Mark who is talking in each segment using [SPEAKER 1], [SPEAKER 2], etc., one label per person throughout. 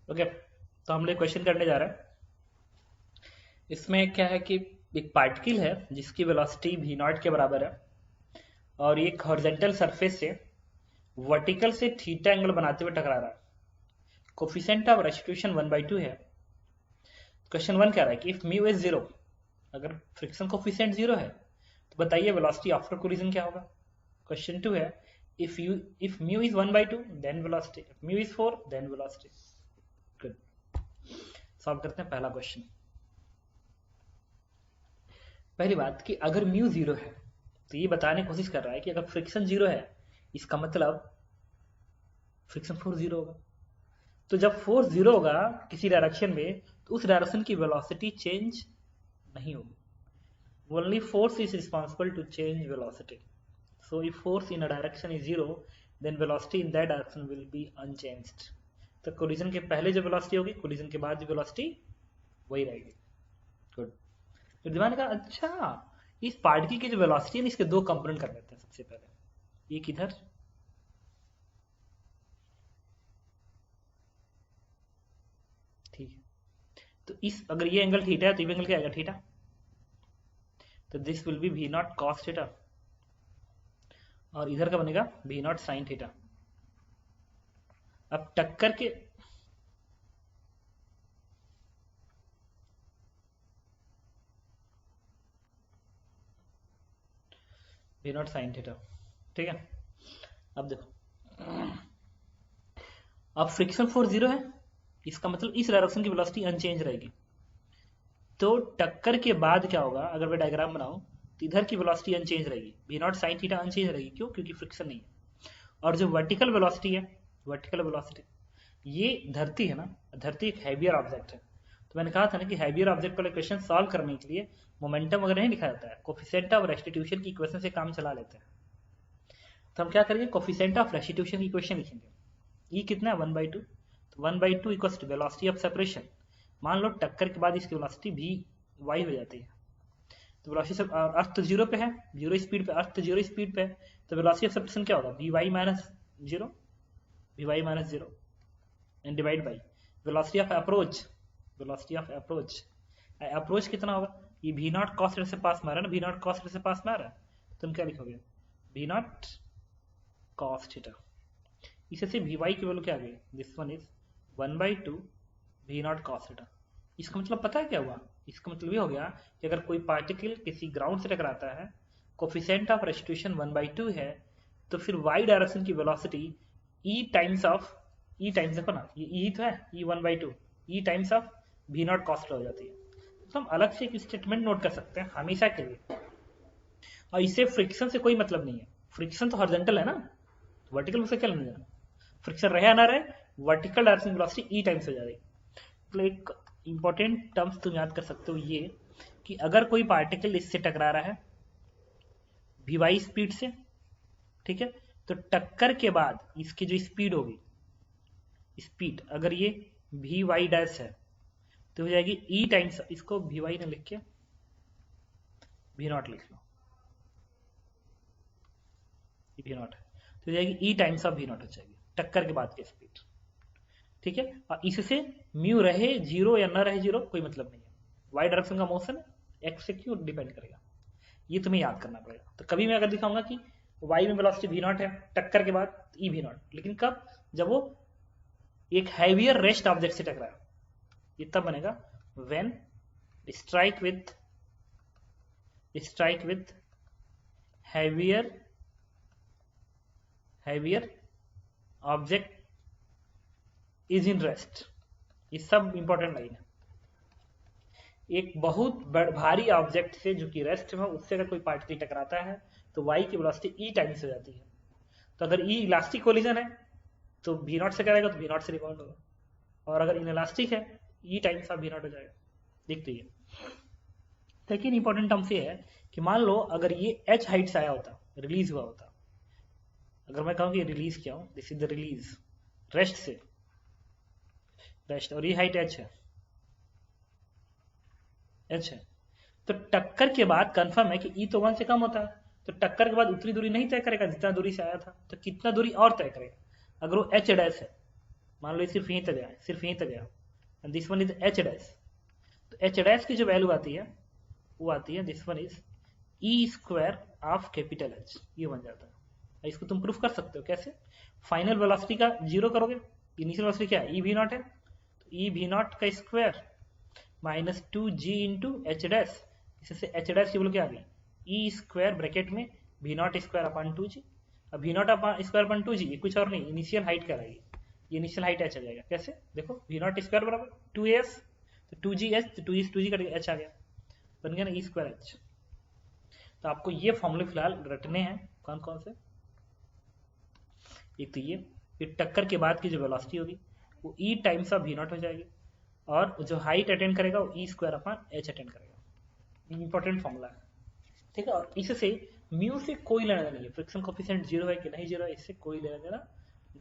[SPEAKER 1] Okay, तो हम लोग क्वेश्चन करने जा रहे हैं। इसमें क्या है कि एक पार्टिकल है जिसकी वेलोसिटी v नॉट के बराबर है और ये एक हॉरिजॉन्टल सरफेस से वर्टिकल से थीटा एंगल बनाते हुए टकरा रहा है। कोफिशिएंट ऑफ रेस्टिट्यूशन 1/2 है। क्वेश्चन 1 कह रहा है कि इफ म्यू इज जीरो, अगर फ्रिक्शन कोफिशिएंट जीरो है तो बताइए वेलोसिटी आफ्टर कोलिजन क्या होगा। क्वेश्चन 2 है if mu is 1/2 then velocity, if mu is 4 then velocity. Good, solve करते हैं पहला क्वेश्चन। पहली बात कि अगर म्यू जीरो है तो ये बताने की कोशिश कर रहा है कि अगर फ्रिक्शन जीरो है इसका मतलब फ्रिक्शन फोर्स जीरो होगा। तो जब फोर्स जीरो होगा किसी डायरेक्शन में तो उस डायरेक्शन की वेलोसिटी चेंज नहीं होगी। Only force is responsible to change velocity. So if force in a direction is zero then velocity in that direction will be unchanged. तो कोलिजन के पहले जो वेलोसिटी होगी कोलिजन के बाद जो वेलोसिटी वही रहेगी। गुड। तो दिमाग ने कहा अच्छा इस पार्टिकल की जो वेलोसिटी है ना इसके दो कंपोनेंट कर लेते हैं। सबसे पहले एक इधर, ठीक है, तो इस अगर ये एंगल थीटा है तो ये एंगल क्या आएगा थीटा, तो this will be V naught cos theta और इधर का बनेगा वी नॉट साइन थीटा। अब टक्कर के वी नॉट साइन थीटा, ठीक है। अब देखो, अब फ्रिक्शन फोर्स जीरो है इसका मतलब इस डायरेक्शन की वेलोसिटी अनचेंज रहेगी। तो टक्कर के बाद क्या होगा, अगर मैं डायग्राम बनाऊं तो इधर की वेलोसिटी अनचेंज रहेगी, V naught sine theta unchange रहेगी। क्यों? क्योंकि फ्रिक्शन नहीं है। और जो वर्टिकल वेलोसिटी है, वर्टिकल वेलोसिटी, ये धरती है ना, धरती एक हैवियर ऑब्जेक्ट है। तो मैंने कहा था ना कि हैवियर ऑब्जेक्ट वाला इक्वेशन सॉल्व करने के लिए मोमेंटम वगैरह नहीं लिखा जाता है, कोफिशिएंट ऑफ रेस्टिट्यूशन की इक्वेशन से काम चला लेते हैं। तो हम क्या करेंगे, कोफिशिएंट ऑफ रेस्टिट्यूशन की इक्वेशन लिखेंगे। ई कितना है 1/2, तो 1/2 equals to velocity of separation. मान लो टक्कर के बाद इसकी वेलोसिटी भी वाई हो जाती है, तो वेलोसिटी से अर्थ तो जीरो पे है, जीरो स्पीड पे, अर्थ तो जीरो स्पीड पे है, तो वेलोसिटी ऑफ सेपरेशन क्या होगा, V Y minus zero, V Y minus zero and divide by velocity of approach, velocity of approach. Approach कितना होगा, ये वी नॉट कॉस से पास मारा ना, वी नॉट कॉस से पास मारा, तुम क्या लिखोगे, वी नॉट कॉस थीटा। इससे वी वाई की वैल्यू क्या आ गई, this one is 1/2 we naught cos theta. इसका मतलब पता है क्या हुआ, इसका मतलब ये हो गया कि अगर कोई पार्टिकल किसी ग्राउंड से टकराता है, कोफिशिएंट ऑफ रेस्टिट्यूशन 1/2 है, तो फिर वाई डायरेक्शन की वेलोसिटी ई टाइम्स ऑफ, ई टाइम्स देखो ना, ये ई तो है, ई 1/2, ई टाइम्स ऑफ वी नॉट कॉस्ट हो जाती है। तो हम अलग से एक स्टेटमेंट नोट कर सकते हैं हमेशा के लिए। और इससे फ्रिक्शन से कोई मतलब नहीं है, फ्रिक्शन तो हॉरिजॉन्टल है ना, वर्टिकल में से क्या लेना देना, फ्रिक्शन रहे या ना रहे, वर्टिकल डायरेक्शन वेलोसिटी ई टाइम्स हो जाएगी। मतलब एक इंपॉर्टेंट टर्म्स तुम याद कर सकते हो ये, कि अगर कोई पार्टिकल इससे टकरा रहा है वी वाई स्पीड से, ठीक है, तो टक्कर के बाद इसकी जो स्पीड होगी, स्पीड अगर ये वी वाई डैश है तो हो जाएगी ई टाइम्स, इसको वी वाई ने लिख के वी नॉट लिख लो, वी नॉट है तो हो जाएगी ई टाइम्स ऑफ वी नॉट हो जाएगी टक्कर के बाद की स्पीड, ठीक है। और इससे म्यू रहे जीरो या ना रहे जीरो कोई मतलब नहीं है, वाई डायरेक्शन का मोशन एक्स से क्यों डिपेंड करेगा, ये तुम्हें याद करना पड़ेगा। तो कभी मैं अगर दिखाऊंगा कि वाई में वेलोसिटी वी नॉट है टक्कर के बाद ई वी नॉट, लेकिन कब, जब वो एक हैवियर रेस्ट ऑब्जेक्ट से टकराया, ये तब बनेगा when strike with heavier object is in rest. ये सब इंपॉर्टेंट लाइन है। एक बहुत भारी ऑब्जेक्ट से जो कि रेस्ट में, उससे अगर कोई पार्टिकल टकराता है तो वाई की वेलोसिटी ई टाइम्स हो जाती है। तो अगर ई इलास्टिक कोलिजन है तो वी नॉट से करेगा तो वी नॉट से रिबाउंड होगा, और अगर इन इलास्टिक है ई टाइम्स ऑफ वी नॉट हो जाएगा। देखते ही, लेकिन इंपॉर्टेंट टर्म्स ये है कि मान लो अगर ये एच हाइट से आया होता, रिलीज हुआ होता, अगर मैं कहूँ कि रिलीज क्या हूँ, this is the release rest से, रेस्ट, और ये हाइट एच है, एच है, तो टक्कर के बाद कंफर्म है कि ई तो 1 से कम होता है, तो टक्कर के बाद उतनी दूरी नहीं तय करेगा जितना दूरी से आया था, तो कितना दूरी और तय करेगा, अगर वो एच डैश है मान लो ये सिर्फ यहीं तक गया, सिर्फ यहीं तक गया, and this one is H dash. तो एच डैश की जो वैल्यू आती है वो आती है, this one is E square of capital H, ये बन जाता है। इसको तुम प्रूफ कर सकते हो कैसे? फाइनल वेलोसिटी का जीरो करोगे, इनिशियल वेलोसिटी क्या है, ई वी नॉट है, तो ई वी नॉट का square minus 2g into h dash, इससे एच डैश की वैल्यू क्या आ गई, ई स्क्वायर ब्रैकेट में v naught square upon 2g। अब we naught square upon 2g ये कुछ और नहीं, इनिशियल हाइट कराएगी, ये इनिशियल हाइट एच आ जाएगा। कैसे देखो, वी नॉट स्क्वायर बराबर 2as, तो 2g एच, तो 2g कट एच आ गया, बन गया ना ई स्क्वायर एच। तो आपको ये फॉर्मूले फिलहाल रटने हैं, कौन कौन से, एक तो ये टक्कर के बाद की जो वेलोसिटी होगी वो ई टाइम्स ऑफ वी नॉट हो जाएगी, और जो हाइट अटेंड करेगा वो E square upon H attend करेगा। इंपॉर्टेंट फॉर्मूला है, ठीक है। और इससे म्यू से कोई लेना देना नहीं है, फ्रिक्शन कोफिशिएंट जीरो है कि नहीं जीरो है, इससे कोई लेना देना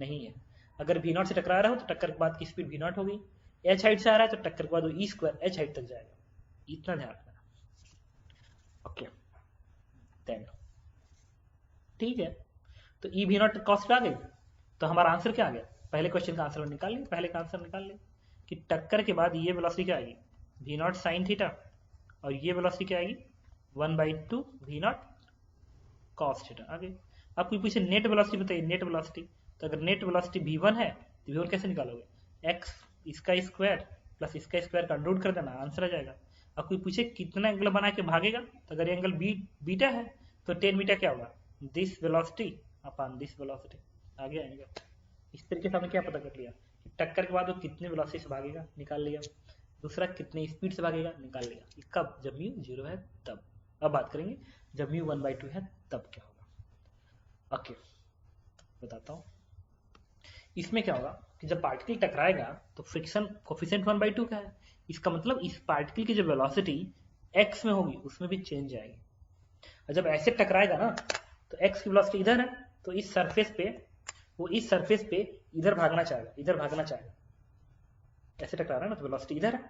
[SPEAKER 1] नहीं है। अगर वी नॉट से टकरा रहा हो तो टक्कर के बाद की स्पीड वी नॉट होगी, एच हाइट से आ रहा है तो टक्कर के बाद वो ई स्क्वायर एच हाइट तक जाएगा, इतना ध्यान रखना। ओके देन ठीक है, तो ई वी नॉट कॉस्ट आ गई, तो हमारा आंसर क्या आ गया, पहले क्वेश्चन का आंसर निकाल लें, पहले का आंसर निकाल लें कि टक्कर के बाद ये वेलोसिटी क्या आएगी, वी नॉट साइन थीटा, और ये वेलोसिटी क्या आएगी 1/2 वी नॉट कॉस थीटा। आगे आप कोई पूछे नेट वेलोसिटी बताइए, नेट वेलोसिटी, तो अगर नेट वेलोसिटी v1 है तो v1 कैसे निकालोगे, x इसका स्क्वायर प्लस इसका स्क्वायर का अंडर कर देना, आंसर आ जाएगा। अब कोई पूछे कितना एंगल बना के भागेगा, तो अगर एंगल बीटा है तो 10 बीटा क्या होगा, this velocity upon this velocity, आगे आएंगे। इस तरीके से हमने क्या पता कर लिया, टक्कर के बाद वो कितने वेलोसिटी से भागेगा, निकाल लिया। दूसरा कितने स्पीड से भागेगा, निकाल लिया। कब, जब म्यू 0 है तब। अब बात करेंगे जब म्यू 1/2 है तब क्या होगा। ओके बताता हूँ। इसमें क्या होगा कि जब पार्टिकल टकराएगा तो फ्रिक्शन कोफिशिएंट 1/2 का है, इसका मतलब इस पार्टिकल की जो वेलोसिटी x में होगी उसमें भी चेंज आएगी। और जब ऐसे टकराएगा ना तो x की वेलोसिटी इधर है, तो इस सरफेस पे वो इस सरफेस पे इधर भागना चाहेगा, इधर भागना चाहेगा, ऐसे टकरा रहा है ना तो वेलोसिटी इधर है,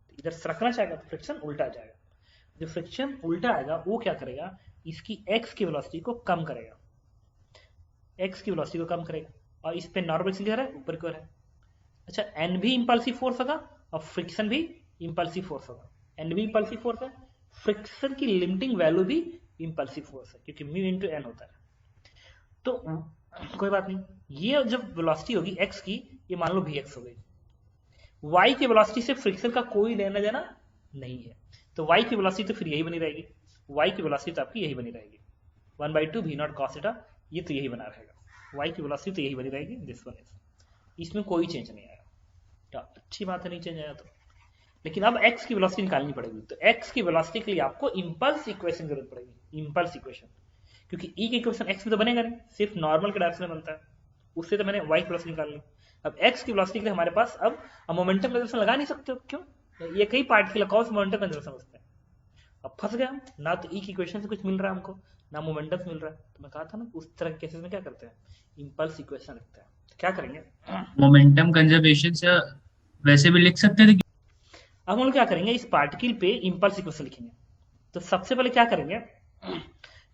[SPEAKER 1] तो इधर सरकना चाहेगा तो फ्रिक्शन उल्टा आ जाएगा। जो फ्रिक्शन उल्टा आएगा वो क्या करेगा, इसकी x की वेलोसिटी को कम करेगा, x की वेलोसिटी को कम करेगा, और इस पे नॉर्मल किधर है, ऊपर की ओर है। अच्छा n भी इंपल्सिव फोर्स होगा और फ्रिक्शन भी इंपल्सिव फोर्स होगा, n भी इंपल्सिव फोर्स है, फ्रिक्शन की लिमिटिंग वैल्यू भी इंपल्सिव फोर्स है, क्योंकि म्यू इंटू n होता है। तो कोई बात नहीं, ये जब वेलोसिटी होगी x की, ये मान लो vx हो गई, y की वेलोसिटी से फ्रिक्शन का कोई लेना देना नहीं है, तो y की वेलोसिटी तो फिर यही बनी रहेगी, y की वेलोसिटी तो आपकी यही बनी रहेगी 1/2 v नॉट cos थीटा, ये तो यही बना रहेगा, y की वेलोसिटी तो यही बनी रहेगी, दिस वन इज, इसमें कोई चेंज नहीं आएगा। तो अच्छी बात है, नहीं चेंज आया तो। लेकिन अब x की वेलोसिटी निकालनी पड़ेगी, तो x की वेलोसिटी के लिए आपको इंपल्स इक्वेशन की जरूरत पड़ेगी, इंपल्स इक्वेशन, क्योंकि e की इक्वेशन x में तो बनेगा नहीं, सिर्फ नॉर्मल के डायरेक्शन में बनता है, उससे तो मैंने y की वेलोसिटी निकाल ली। अब x की वेलोसिटी के लिए हमारे पास अब मोमेंटम कंजर्वेशन लगा नहीं सकते हो, क्यों, ये कई पार्टिकल कौन सा मोमेंटम कंजर्वेशन समझते हैं। अब फंस गया हम, ना तो ई की इक्वेशन से कुछ मिल रहा है हमको, ना मोमेंटम मिल रहा है, तो मैं कहा था ना उस तरह के केसेस में क्या करते हैं, इंपल्स इक्वेशन लिखते हैं। तो क्या करेंगे,
[SPEAKER 2] मोमेंटम कंजर्वेशन से वैसे भी लिख सकते थे।
[SPEAKER 1] अब हम लोग क्या करेंगे, इस पार्टिकल पे इंपल्स इक्वेशन लिखेंगे। तो सबसे पहले क्या करेंगे,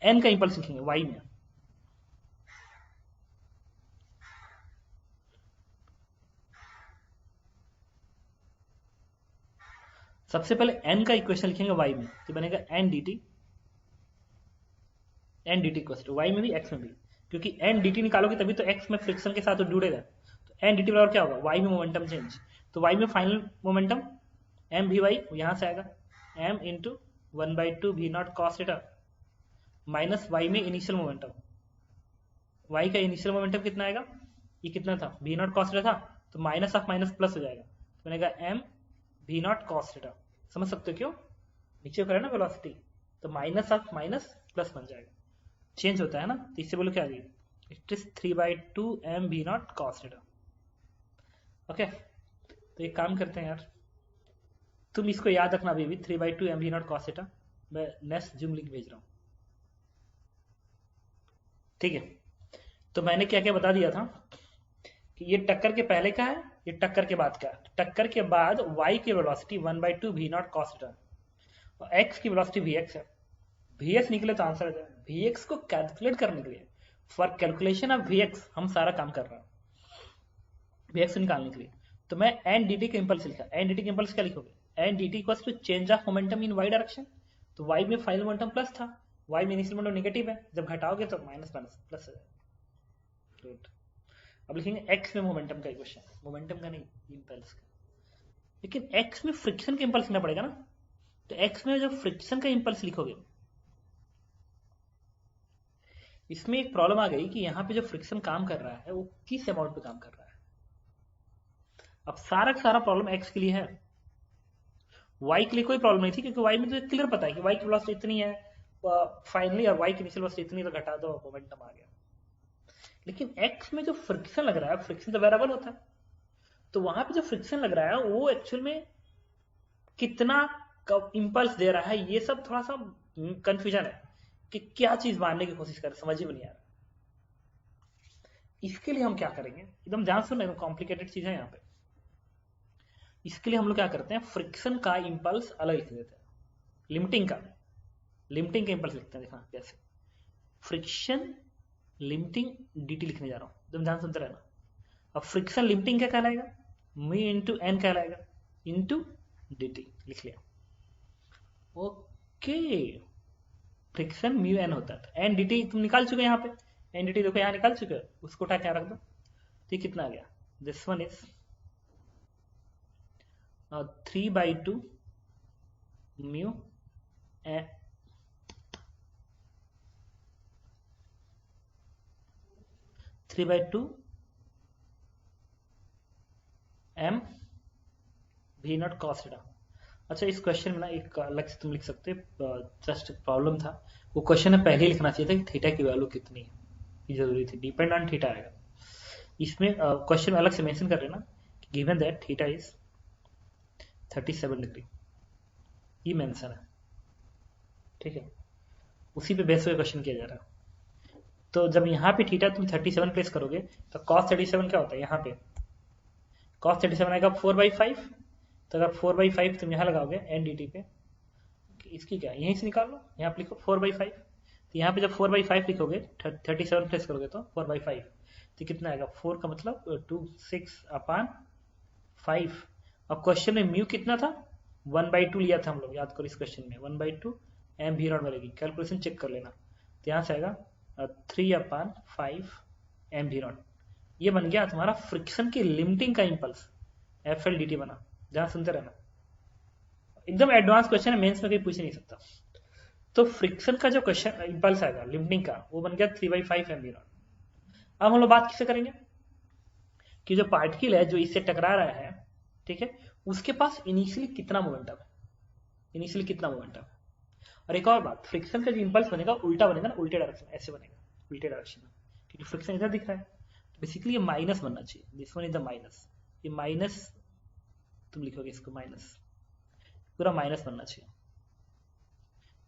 [SPEAKER 1] एन का इंपल्स लिखेंगे वाई में, सबसे पहले एन का इक्वेशन लिखेंगे वाई में, तो बनेगा N d t, N d t equal y में भी एक्स में भी, क्योंकि एन डी टी निकालोगे तभी तो एक्स में फ्रिक्शन के साथ जुड़ेगा, तो एन डी टी बराबर क्या होगा, वाई में मोमेंटम चेंज, तो वाई में final momentum m v y यहां से आएगा, m into 1/2 we naught cos theta minus y में इनिशियल मोमेंटम, वाई का इनिशियल मोमेंटम कितना आएगा, ये कितना था वी नॉट कॉस थीटा था, तो माइनस ऑफ माइनस प्लस हो जाएगा, तो बनेगा m v naught cos theta. समझ सकते हो क्यों, नीचे करें ना वेलोसिटी, तो माइनस ऑफ माइनस प्लस बन जाएगा, चेंज होता है ना, तो इससे बोलो क्या आ गई, it is 3/2 m v naught cos theta. Okay, तो एक काम करते हैं यार, तुम इसको याद रखना अभी भी, 3/2 m v naught cos theta, मैं नेक्स्ट जूम लिंक भेज रहा हूँ, ठीक है। तो मैंने क्या क्या बता दिया था कि ये टक्कर के पहले का है, ये टक्कर के बाद का है। टक्कर के बाद y की velocity 1/2 v naught cos theta और x की वेलोसिटी vx है, vx निकले तो आंसर आ जाए। vx को कैलकुलेट करने के लिए, फॉर कैलकुलेशन ऑफ vx हम सारा काम कर रहे हैं। Vx निकालने के लिए, तो मैं एन डी टी का इम्पल्स लिखा। एन डी टी का इम्पल्स क्या लिखोगे? N d t equals to change of momentum in y direction. तो वाई में फाइनल मोमेंटम प्लस था, वाई में इनिशियल मोमेंटम नेगेटिव है, जब घटाओगे तो माइनस माइनस प्लस हो जाएगा। गुड। अब लिखेंगे एक्स में मोमेंटम का इक्वेशन, मोमेंटम का नहीं, इम्पल्स का। लेकिन एक्स में फ्रिक्शन का इम्पल्स लिखना पड़ेगा ना, तो एक्स में जब फ्रिक्शन का इम्पल्स लिखोगे, इसमें एक प्रॉब्लम आ गई कि यहाँ पे जो फ्रिक्शन काम कर रहा है वो किस अमाउंट पे काम कर रहा है। अब सारा का सारा प्रॉब्लम एक्स के लिए है, वाई के लिए कोई प्रॉब्लम नहीं थी, क्योंकि वाई में तो क्लियर पता है कि वाई की वेलोसिटी इतनी है फाइनली, और वाई की इनिशियल वेलोसिटी इतनी, तो घटा दो मोमेंटम आ गया। लेकिन एक्स में जो फ्रिक्शन लग रहा है, फ्रिक्शन तो वेरिएबल होता है, तो वहां पे जो फ्रिक्शन लग रहा है वो एक्चुअल में कितना इंपल्स दे रहा है, ये सब थोड़ा सा कंफ्यूजन है कि क्या चीज मानने की कोशिश कर, समझ ही नहीं आ रहा। इसके लिए हम क्या करेंगे, एकदम ध्यान सुन, एकदम कॉम्प्लिकेटेड चीज है यहाँ पे। इसके लिए हम लोग क्या करते हैं, फ्रिक्शन का इंपल्स अलग लिख देते हैं, लिमिटिंग का इंपल्स लिखते हैं। देखना कैसे, फ्रिक्शन लिमिटिंग dt लिखने जा रहा हूं, एकदम ध्यान सुनते रहना। अब फ्रिक्शन लिमिटिंग क्या कहलाएगा, म्यू इंटू एन कहलाएगा, इंटू dt लिख लिया। ओके, फ्रिक्शन म्यू एन होता है, एन dt तुम निकाल चुके यहाँ पे, एन dt देखो यहाँ निकाल चुके हो, उसको उठा के रख दो, तो कितना आ गया, this one is 3/2 mu N 3/2 m v naught cos theta. अच्छा, इस क्वेश्चन में ना एक अलग से तुम लिख सकते, जस्ट प्रॉब्लम था, वो क्वेश्चन में पहले ही लिखना चाहिए था कि थीटा की वैल्यू कितनी है, ये जरूरी थी, डिपेंड ऑन थीटा आएगा। इसमें क्वेश्चन में अलग से मेंशन कर लेना कि given that theta is 37 degree, ये मेंशन है, ठीक है, उसी पे बेस पे क्वेश्चन किया जा रहा है। तो जब यहाँ पे थीटा तुम 37 प्लेस करोगे, तो cos 37 क्या होता है, यहाँ पे cos 37 आएगा 4/5, तो अगर 4/5 तुम यहाँ लगाओगे एन डी टी पे, इसकी क्या यहीं से निकाल लो, यहाँ पे लिखो 4/5, तो यहाँ पे जब 4/5 लिखोगे 37 प्लेस करोगे तो 4/5, तो कितना आएगा, 4 का मतलब 26/5। अब क्वेश्चन में म्यू कितना था, 1/2 लिया था हम लोग, याद करो इस क्वेश्चन में 1/2 एम वी नॉट मिलेगी, कैलकुलेशन चेक कर लेना, तो यहाँ से आएगा 3/5 एम वी नॉट। ये बन गया तुम्हारा फ्रिक्शन की लिमिटिंग का impulse, F L D T बना, जहां सुनते रहना, एकदम एडवांस क्वेश्चन है, मेंस में कोई पूछ नहीं सकता। तो फ्रिक्शन का जो क्वेश्चन इंपल्स आएगा लिमिटिंग का, वो बन गया 3/5 एम वी नॉट। अब हम लोग बात किससे करेंगे कि जो पार्टिकल है जो इससे टकरा रहा है, ठीक है, उसके पास इनिशियली कितना मोमेंटम है, इनिशियली कितना मोमेंटम है। और एक और बात, फ्रिक्शन का जो इंपल्स बनेगा उल्टा बनेगा ना, उल्टे डायरेक्शन, ऐसे बनेगा उल्टे डायरेक्शन में, क्योंकि फ्रिक्शन इधर दिख रहा है, तो बेसिकली ये माइनस बनना चाहिए, this one is the minus, ये माइनस तुम लिखोगे इसको माइनस, पूरा माइनस बनना चाहिए,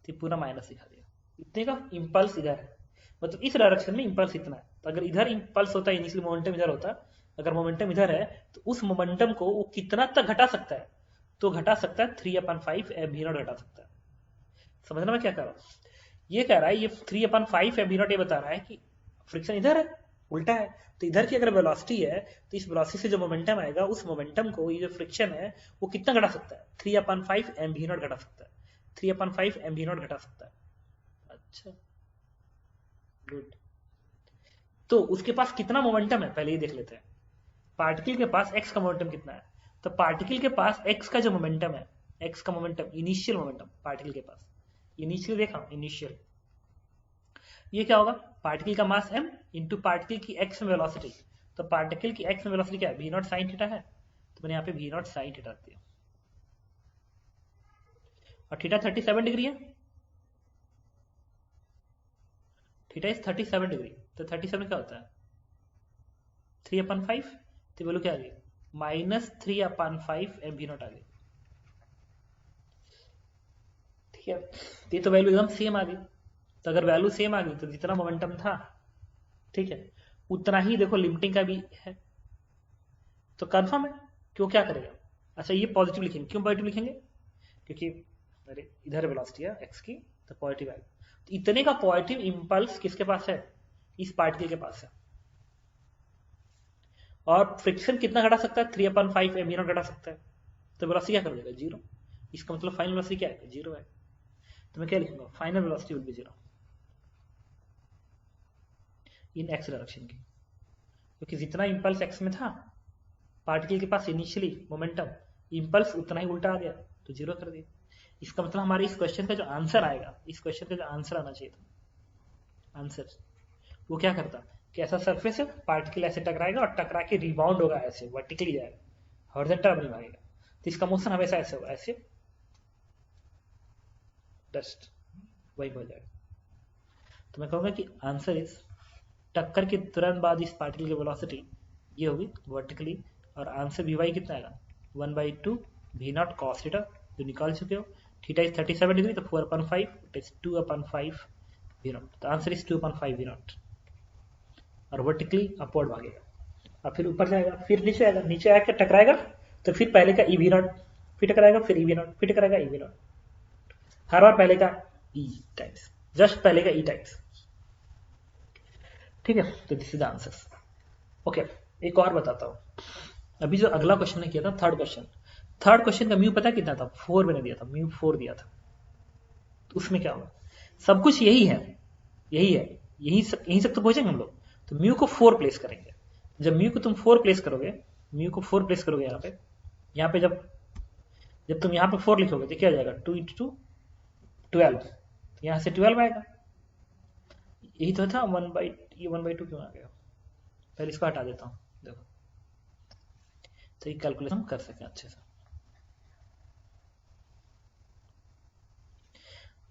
[SPEAKER 1] तो पूरा माइनस लिखा दिया, इतने का इंपल्स इधर है, मतलब इस डायरेक्शन में इंपल्स इतना है। तो अगर इधर इंपल्स होता है, इनिशियल मोमेंटम इधर होता, अगर मोमेंटम इधर है तो उस मोमेंटम को वो कितना तक घटा सकता है, तो घटा सकता है 3/5 एम वी नॉट घटा सकता है। समझना मैं क्या कर रहा हूँ, ये कह रहा है, ये 3/5 एम वी नॉट ये बता रहा है कि फ्रिक्शन इधर है, उल्टा है, तो इधर की अगर वेलोसिटी है, तो इस वेलोसिटी से जो मोमेंटम आएगा, उस मोमेंटम को ये जो फ्रिक्शन है वो कितना घटा सकता है, 3/5 एम वी नॉट घटा सकता है, 3/5 एम वी नॉट घटा सकता है। अच्छा गुड, तो उसके पास कितना मोमेंटम है पहले ये देख लेते हैं। पार्टिकल के पास x का मोमेंटम कितना है, तो पार्टिकल के पास x का जो मोमेंटम है, x का मोमेंटम, इनिशियल मोमेंटम पार्टिकल के पास, इनिशियल देखा, इनिशियल, ये क्या होगा, पार्टिकल का मास m इंटू पार्टिकल की x में वेलोसिटी, तो पार्टिकल की x में वेलोसिटी क्या है, v नॉट साइन थीटा है, तो मैंने यहाँ पे v नॉट साइन थीटा रख दिया, और थीटा 37 डिग्री है, थीटा इज 37 डिग्री, तो 37 क्या होता है 3/5, तो बोलो क्या आ गई, -3/5 एम वी नॉट आ गई, ठीक है, ये तो वैल्यू एकदम सेम आ गई। तो अगर वैल्यू सेम आ गई तो जितना मोमेंटम था, ठीक है, उतना ही देखो लिमिटिंग का भी है, तो कंफर्म है कि वो क्या करेगा। अच्छा, ये पॉजिटिव लिखेंगे, क्यों पॉजिटिव लिखेंगे, क्योंकि अरे इधर वेलोसिटी है एक्स की, तो पॉजिटिव आएगा, तो इतने का पॉजिटिव इंपल्स किसके पास है, इस पार्टिकल के पास है। और फ्रिक्शन कितना घटा सकता है, 3/5 एम घटा सकता है, तो वेलोसिटी क्या कर देगा, 0। इसका मतलब फाइनल वेलोसिटी क्या है, 0 है। तो मैं क्या लिखूंगा, final velocity will be 0 in x direction की, क्योंकि जितना इंपल्स एक्स में था पार्टिकल के पास इनिशियली मोमेंटम, इंपल्स उतना ही उल्टा आ गया, तो 0 कर दिया। इसका मतलब हमारे इस क्वेश्चन का जो आंसर आएगा, इस क्वेश्चन का जो आंसर आना चाहिए था, आंसर वो क्या करता कि ऐसा सरफेस है, पार्टिकल ऐसे टकराएगा और टकरा के रिबाउंड होगा, ऐसे वर्टिकली जाएगा, हॉरिजॉन्टल नहीं भागेगा, तो इसका मोशन हमेशा ऐसे होगा, ऐसे डस्ट वही हो जाएगा। तो मैं कहूंगा कि आंसर इज, टक्कर के तुरंत बाद इस पार्टिकल की वेलोसिटी ये होगी वर्टिकली, और आंसर वी वाई कितना आएगा, 1/2 v0 cos थीटा, जो निकाल चुके हो, थीटा इज 37 डिग्री, तो 4/5 इट इज 2/5 v0, तो आंसर इज 2/5 v0, और वर्टिकली अपवर्ड भागेगा, और फिर ऊपर जाएगा, फिर नीचे आएगा, नीचे आकर टकराएगा, तो फिर पहले का EV0, फिर टकराएगा, फिर EV0, फिर टकराएगा EV0, हर बार पहले का E टाइम्स, जस्ट पहले का E टाइम्स, ठीक है। तो this is the answer. Okay, एक और बताता हूँ, अभी जो अगला क्वेश्चन ने किया था, थर्ड क्वेश्चन का म्यू पता कितना था, 4 मैंने दिया था, म्यू 4 दिया था, तो उसमें क्या होगा, सब कुछ यही है, यही सब तो पहुंचेंगे हम लोग, तो म्यू को 4 प्लेस करेंगे। जब म्यू को तुम 4 प्लेस करोगे, यहाँ पे जब तुम यहाँ पे 4 लिखोगे तो क्या हो जाएगा, 2 × 2 12, यहाँ से 12 आएगा, यही तो था 1/2 क्यों आ गया, पहले इसको हटा देता हूँ, देखो तो ये कैलकुलेशन हम कर सकें अच्छे से।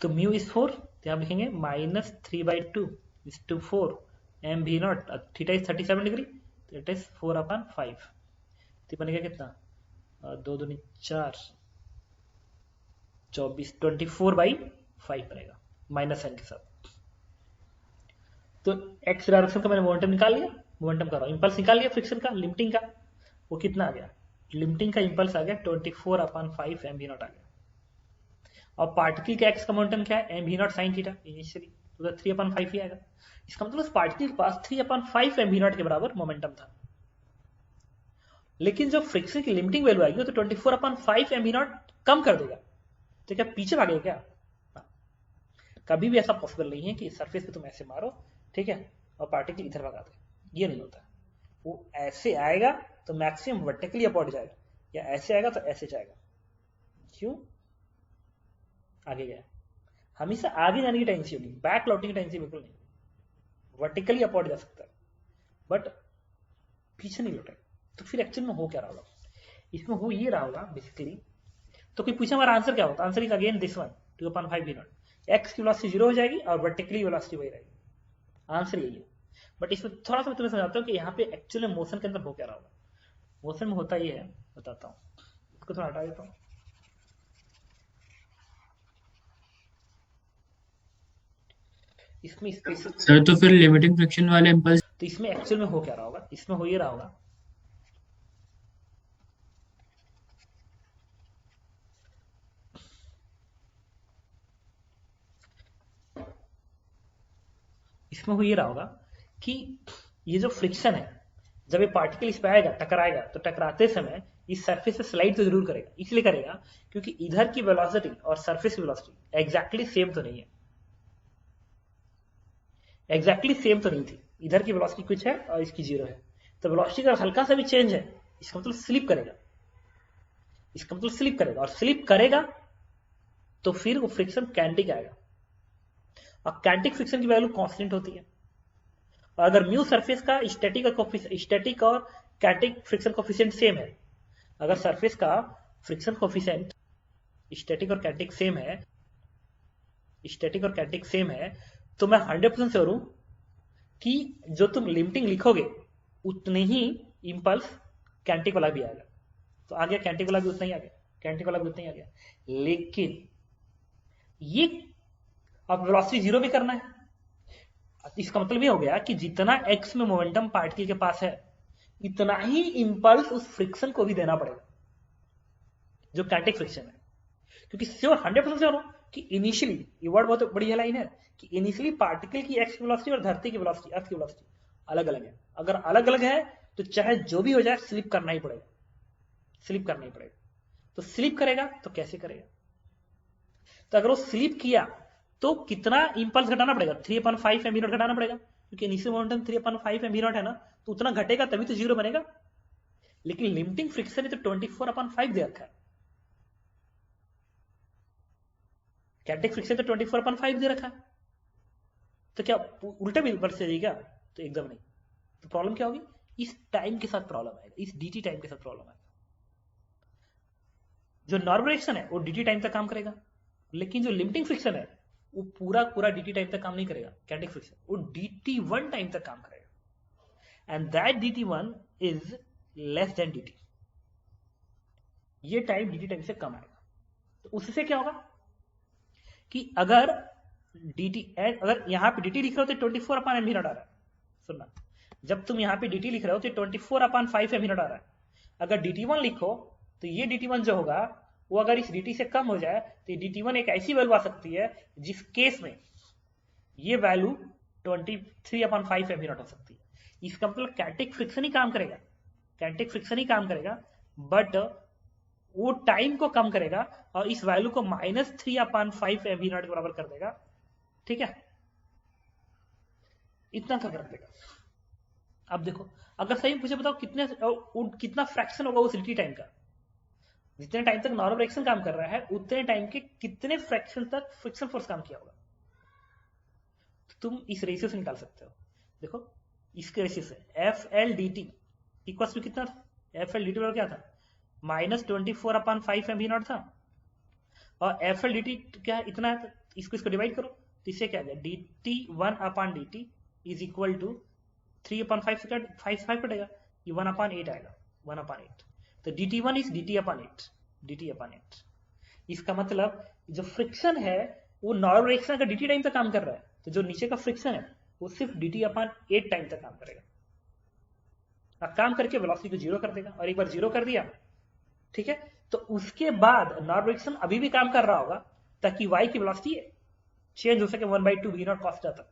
[SPEAKER 1] तो म्यू इज 4, तो यहाँ लिखेंगे -3/2 is to 4 m v0, theta is 37 degree, तो इट इज 4/5, तो बनेगा कितना, 2 दूनी 4, 24, 24/5 बनेगा माइनस साइन के साथ। तो एक्स डायरेक्शन का मैंने मोमेंटम निकाल लिया, मोमेंटम कर रहा हूँ, इंपल्स निकाल लिया फ्रिक्शन का, लिमिटिंग का, वो कितना आ गया, लिमिटिंग का इंपल्स आ गया 24/5 एम v0 आ गया, और पार्टिकल का एक्स का मोमेंटम क्या है, M v0 sine theta initially, तो 3/5 ही आएगा। इसका मतलब उस पार्टिकल के पास 3/5 एम v0 के बराबर मोमेंटम था, लेकिन जब फ्रिक्शन की लिमिटिंग वैल्यू आएगी तो 24/5 एम v0 कम कर देगा, तो क्या पीछे भागेगा क्या, कभी भी ऐसा पॉसिबल नहीं है कि सरफेस पे तुम ऐसे मारो, ठीक है, और पार्टिकल इधर भगा दे, ये नहीं होता, वो ऐसे आएगा तो मैक्सिमम वर्टिकली अपवर्ड जाएगा, या ऐसे आएगा तो ऐसे जाएगा, क्यों, आगे गया, हमेशा आगे जाने की टेंडेंसी होगी, बैक लौटने की टेंडेंसी बिल्कुल नहीं, वर्टिकली अपवर्ड जा सकता है बट पीछे नहीं लौटेगा। तो फिर एक्चुअल में हो क्या रहा होगा, इसमें हो ये रहा होगा बेसिकली, तो कोई पूछा हमारा आंसर क्या होता, answer is again this one, 2/5 v0, x की वेलोसिटी 0 हो जाएगी और वर्टिकली वेलोसिटी वही रहेगी, आंसर यही है। बट इसमें थोड़ा सा मैं तुम्हें समझाता हूँ कि यहाँ पे एक्चुअली मोशन के अंदर हो क्या रहा होगा, मोशन में होता ये है, बताता हूँ, इसको थोड़ा हटा देता हूँ, इसमें
[SPEAKER 2] सर तो फिर लिमिटिंग फ्रिक्शन वाले इम्पल्स,
[SPEAKER 1] तो इसमें एक्चुअल में हो क्या रहा होगा, इसमें हो ये रहा होगा, इसमें हो ये रहा होगा कि ये जो फ्रिक्शन है, जब ये पार्टिकल इस पे आएगा, टकराएगा, तो टकराते समय इस सरफेस से स्लाइड तो जरूर करेगा, इसलिए करेगा क्योंकि इधर की वेलोसिटी और सरफेस की वेलोसिटी एग्जैक्टली सेम तो नहीं है, एग्जैक्टली सेम तो नहीं थी, इधर की वेलोसिटी कुछ है और इसकी 0 है, तो वेलोसिटी का हल्का सा भी चेंज है, इसका मतलब स्लिप करेगा, इसका मतलब स्लिप करेगा, और स्लिप करेगा तो फिर वो फ्रिक्शन कैंटिक आएगा, और कैंटिक फ्रिक्शन की वैल्यू कांस्टेंट होती है, और अगर म्यू सरफेस का स्टैटिक और कैंटिक फ्रिक्शन कोफिशिएंट सेम है, अगर सरफेस का फ्रिक्शन कोफिशिएंट स्टैटिक और कैंटिक सेम है, तो मैं 100% श्योर हूं कि जो तुम लिमिटिंग लिखोगे उतने ही इंपल्स कैंटिक वाला भी आएगा, तो आ गया कैंटिक वाला भी उतना ही आ गया, कैंटिक वाला भी उतना ही आ गया, लेकिन ये अब वेलोसिटी 0 भी करना है, इसका मतलब ये हो गया कि जितना एक्स में मोमेंटम पार्टिकल के पास है, इतना ही इंपल्स उस फ्रिक्शन को भी देना पड़ेगा जो कैंटिक फ्रिक्शन है, क्योंकि श्योर 100% श्योर हो कि इनिशियली, ये वर्ड बहुत बढ़िया लाइन है कि इनिशियली पार्टिकल की एक्स की वेलोसिटी और धरती की वेलोसिटी, अर्थ की वेलोसिटी अलग अलग है, अगर अलग अलग है तो चाहे जो भी हो जाए स्लिप करना ही पड़ेगा, स्लिप करना ही पड़ेगा। तो स्लिप करेगा तो कैसे करेगा? तो अगर वो स्लिप किया तो कितना इंपल्स घटाना पड़ेगा? 3/5 एमवी नॉट घटाना पड़ेगा, क्योंकि इनिशियल मोमेंटम 3/5 एमवी नॉट है ना, तो उतना घटेगा तभी तो जीरो बनेगा। लेकिन लिमिटिंग फ्रिक्शन है तो 24/5 दे रखा है, कैनेटिक फ्रिक्शन तो 24/5 दे रखा है, तो क्या उल्टा भी बढ़ जाएगी क्या? तो एकदम नहीं। तो प्रॉब्लम क्या होगी? इस टाइम के साथ प्रॉब्लम आएगा, इस dt टाइम के साथ प्रॉब्लम आएगा। जो नॉर्मल रिएक्शन है वो dt टाइम तक काम करेगा, लेकिन जो लिमिटिंग फ्रिक्शन है वो पूरा पूरा dt टाइम तक काम नहीं करेगा। कैनेटिक फ्रिक्शन वो dt1 टाइम तक काम करेगा, and that dt1 is less than dt। ये टाइम dt टाइम से कम आएगा। तो उससे क्या होगा कि अगर dt, अगर यहां पे dt लिख रहे हो तो 24/mv नॉट आ रहा है। सुनना, जब तुम यहां पे dt लिख रहे हो तो 24/5 mv नॉट आ रहा है। अगर dt1 लिखो तो ये dt1 जो होगा वो अगर इस dt से कम हो जाए तो dt1 एक ऐसी वैल्यू आ सकती है जिस केस में ये वैल्यू 23/5 mv नॉट हो सकती है। इसका मतलब कैनेटिक फ्रिक्शन ही काम करेगा, कैनेटिक फ्रिक्शन ही काम करेगा, बट वो टाइम को कम करेगा और इस वैल्यू को -3/5 mv नॉट के बराबर कर देगा। ठीक है, इतना का कर देगा। अब देखो, अगर सही मुझे बताओ कितना फ्रैक्शन होगा उस dt टाइम का? जितने टाइम तक नॉर्मल रिएक्शन काम कर रहा है उतने टाइम के कितने फ्रैक्शन तक फ्रिक्शन फोर्स काम किया होगा? तो तुम इस रेशियो से निकाल सकते हो। देखो इसके रेशियो से FL dt इक्वल टू कितना था? FL dt बराबर क्या था? -24/5 mv नॉट था, और FL dt क्या है? इतना है। तो इसको डिवाइड करो तो इससे क्या आ गया? dt1/dt इज इक्वल टू 3/5 से 5 कटेगा, ये 1/8 आएगा, 1/8। तो dt1 इज dt/8। इसका मतलब जो फ्रिक्शन है वो नॉर्मल रिएक्शन का dt टाइम तक काम कर रहा है, तो जो नीचे का फ्रिक्शन है वो सिर्फ dt/8 टाइम तक काम करेगा। अब काम करके वेलोसिटी को जीरो कर देगा, और एक बार जीरो कर दिया, ठीक है, तो उसके बाद नॉर्मल रिएक्शन अभी भी काम कर रहा होगा ताकि y की वेलोसिटी चेंज हो सके 1/2 v नॉट cos थीटा,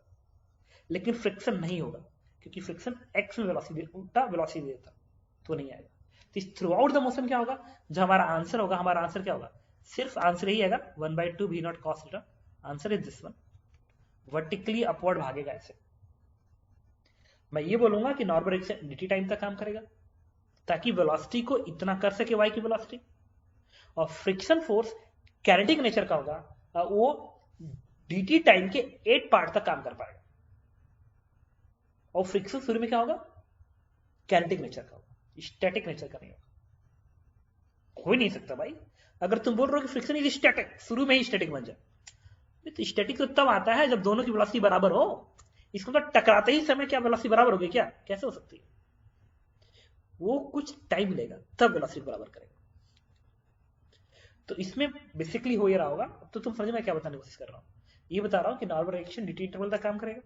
[SPEAKER 1] लेकिन फ्रिक्शन नहीं होगा क्योंकि फ्रिक्शन x में वेलोसिटी उल्टा वेलोसिटी देता, तो नहीं आएगा। तो इस थ्रू आउट द मोशन क्या होगा? जो हमारा आंसर होगा, हमारा आंसर क्या होगा? सिर्फ आंसर ही आएगा 1/2 v naught cos theta. Answer is this one, vertically upward भागेगा ऐसे। मैं ये बोलूंगा कि नॉर्मल रिएक्शन dt टाइम तक काम करेगा ताकि वेलोसिटी को इतना कर सके y की वेलोसिटी, और फ्रिक्शन फोर्स कैनेटिक नेचर का होगा, वो dt टाइम के 8 पार्ट तक काम कर पाएगा। और फ्रिक्शन शुरू में क्या होगा? कैनेटिक नेचर का होगा, स्टैटिक नेचर का नहीं होगा। हो ही नहीं सकता भाई, अगर तुम बोल रहे हो कि फ्रिक्शन इज स्टैटिक, शुरू में ही स्टैटिक बन जाए, तो स्टैटिक तो तब आता है जब दोनों की वेलोसिटी बराबर हो। इसको तो टकराते ही समय क्या वेलोसिटी बराबर होगी क्या? कैसे हो सकती है? वो कुछ टाइम लेगा तब वेलोसिटी बराबर करेगा। तो इसमें बेसिकली हो ही रहा होगा। तो तुम समझ में क्या बताने की कोशिश कर रहा हूँ? ये बता रहा हूँ कि नॉर्मल रिएक्शन dt इंटरवल तक काम करेगा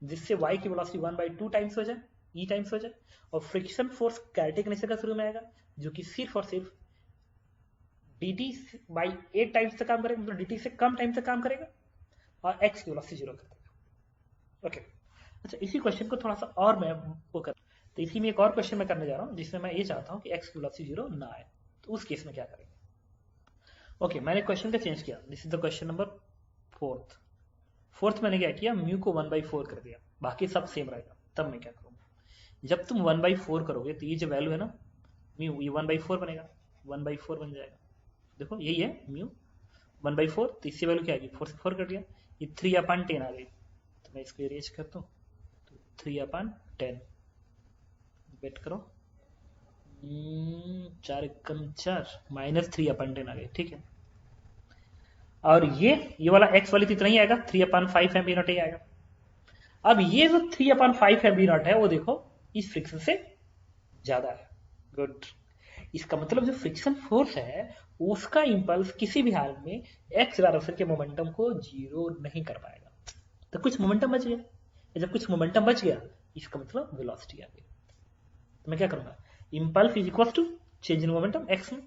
[SPEAKER 1] जिससे y की वेलोसिटी 1/2 टाइम्स हो जाए, e टाइम्स हो जाए, और फ्रिक्शन फोर्स कैनेटिक नेचर का शुरू में आएगा जो कि सिर्फ और सिर्फ dt/8 टाइम्स तक काम करेगा, मतलब dt से कम टाइम तक काम करेगा, और x की वेलोसिटी जीरो कर देगा। ओके, अच्छा इसी क्वेश्चन को थोड़ा सा और मैं वो कर, तो इसी में एक और क्वेश्चन मैं करने जा रहा हूँ जिसमें मैं ये चाहता हूँ कि x की वेलोसिटी जीरो ना आए, तो उस केस में क्या करेंगे? ओके, मैंने क्वेश्चन का चेंज किया। This is the question number fourth मैंने क्या किया? म्यू को 1/4 कर दिया, बाकी सब सेम रहेगा। तब मैं क्या करूँगा? जब तुम 1/4 करोगे तो ये जो वैल्यू है ना म्यू, ये 1/4 बनेगा, 1/4 बन जाएगा। देखो यही है म्यू 1/4, तो इससे वैल्यू क्या आएगी? 4 से 4 कर दिया, ये 3/10 आ गई। तो मैं इसको अरेंज करता हूँ, तो 3/10 वेट करो, 4 एकम 4 -3/10 आ गई। ठीक है, और ये वाला x वाली तो इतना ही आएगा, 3/5 mv नॉट ही आएगा। अब ये जो 3/5 mv नॉट है वो देखो इस फ्रिक्शन से ज्यादा है। गुड, इसका मतलब जो फ्रिक्शन फोर्स है उसका इंपल्स किसी भी हाल में x डायरेक्शन के मोमेंटम को जीरो नहीं कर पाएगा। तो कुछ मोमेंटम बच गया, जब कुछ मोमेंटम बच गया इसका मतलब वेलोसिटी आ गई। तो मैं क्या करूंगा? Impulse is equal to change in momentum x में।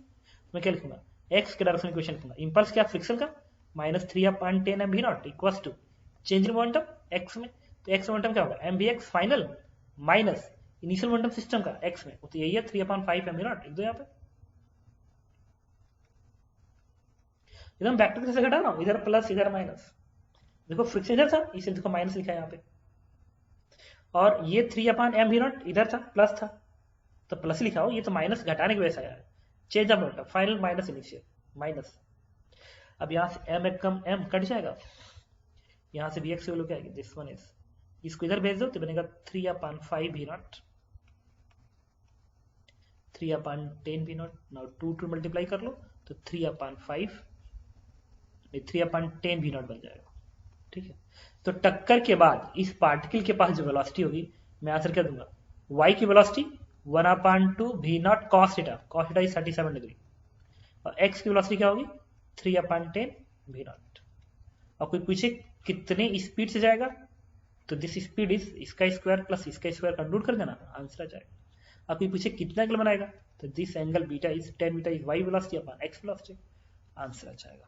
[SPEAKER 1] मैं क्या लिखूंगा? x के डायरेक्शन इक्वेशन लिखूंगा, इंपल्स क्या? फ्रिक्शन का, -3/10 mv naught equal to change in momentum x में। तो x मोमेंटम क्या होगा? mvx final minus initial momentum system का एक्स में, तो यही है 3/5 एम नॉट, लिख दो यहाँ पे। एकदम वेक्टर कैसे घटा रहा हूँ, इधर प्लस इधर माइनस, देखो फ्रिक्शन इधर था इसलिए देखो माइनस लिखा है यहाँ पे, और ये 3/m इधर था प्लस था तो प्लस लिखा हो, ये तो माइनस घटाने की वजह से आया है। Change of momentum final minus initial minus. अब यहाँ से m एक कम m कट जाएगा, यहाँ से भी x की वैल्यू क्या आएगी, दिस वन इज, इसको इधर भेज दो तो बनेगा 3/5 v not, 3/10 v not. Now 2 multiply कर लो तो 3/10 v नॉट बन जाएगा। ठीक है, तो टक्कर के बाद इस पार्टिकल के पास जो वेलोसिटी होगी, मैं आंसर क्या दूंगा, y की velocity 1/2 v naught cos theta, cos theta is 37 degree, और x की वेलोसिटी क्या होगी 3/10 v नॉट। और कोई पूछे कितने स्पीड से जाएगा, तो दिस स्पीड इज इसका स्क्वायर प्लस इसका स्क्वायर कंप्यूट कर देना, आंसर आ जाएगा। और कोई पूछे कितना एंगल बनाएगा, तो this angle beta is 10 beta is y velocity upon x velocity, answer आ जाएगा।